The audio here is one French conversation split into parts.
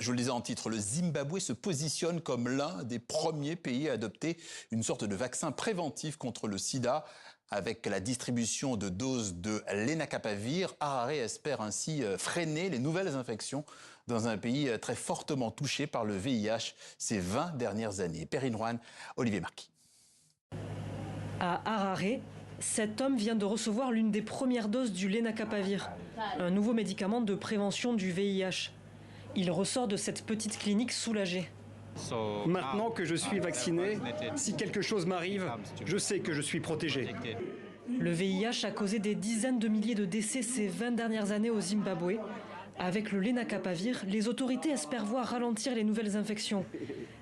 Je vous le disais en titre, le Zimbabwe se positionne comme l'un des premiers pays à adopter une sorte de vaccin préventif contre le sida. Avec la distribution de doses de lenacapavir, Harare espère ainsi freiner les nouvelles infections dans un pays très fortement touché par le VIH ces 20 dernières années. Perrine Roanne, Olivier Marquis. À Harare, cet homme vient de recevoir l'une des premières doses du lenacapavir, un nouveau médicament de prévention du VIH. Il ressort de cette petite clinique soulagé. Maintenant que je suis vacciné, si quelque chose m'arrive, je sais que je suis protégé. Le VIH a causé des dizaines de milliers de décès ces 20 dernières années au Zimbabwe. Avec le lenacapavir, les autorités espèrent voir ralentir les nouvelles infections.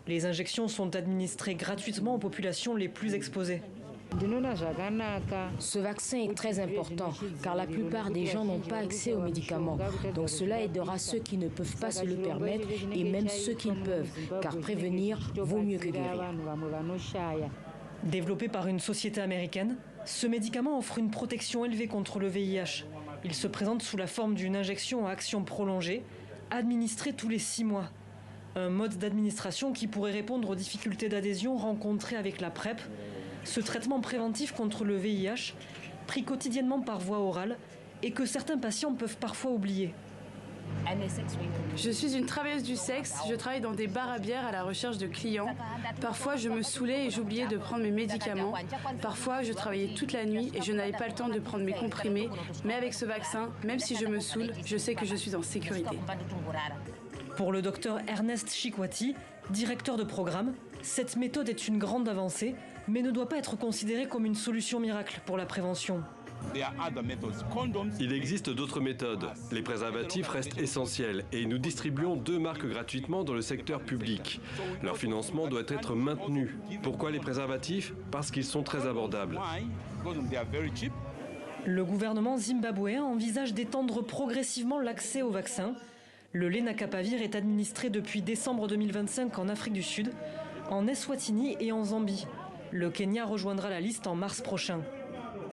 Les injections sont administrées gratuitement aux populations les plus exposées. Ce vaccin est très important car la plupart des gens n'ont pas accès aux médicaments. Donc cela aidera ceux qui ne peuvent pas se le permettre et même ceux qui le peuvent, car prévenir vaut mieux que guérir. Développé par une société américaine, ce médicament offre une protection élevée contre le VIH. Il se présente sous la forme d'une injection à action prolongée, administrée tous les 6 mois. Un mode d'administration qui pourrait répondre aux difficultés d'adhésion rencontrées avec la PrEP. Ce traitement préventif contre le VIH, pris quotidiennement par voie orale et que certains patients peuvent parfois oublier. Je suis une travailleuse du sexe, je travaille dans des bars à bière à la recherche de clients. Parfois je me saoulais et j'oubliais de prendre mes médicaments. Parfois je travaillais toute la nuit et je n'avais pas le temps de prendre mes comprimés. Mais avec ce vaccin, même si je me saoule, je sais que je suis en sécurité. Pour le docteur Ernest Chikwati, directeur de programme, cette méthode est une grande avancée, mais ne doit pas être considérée comme une solution miracle pour la prévention. Il existe d'autres méthodes. Les préservatifs restent essentiels et nous distribuons 2 marques gratuitement dans le secteur public. Leur financement doit être maintenu. Pourquoi les préservatifs? Parce qu'ils sont très abordables. Le gouvernement zimbabwéen envisage d'étendre progressivement l'accès au vaccin. Le lenacapavir est administré depuis décembre 2025 en Afrique du Sud, en Eswatini et en Zambie. Le Kenya rejoindra la liste en mars prochain.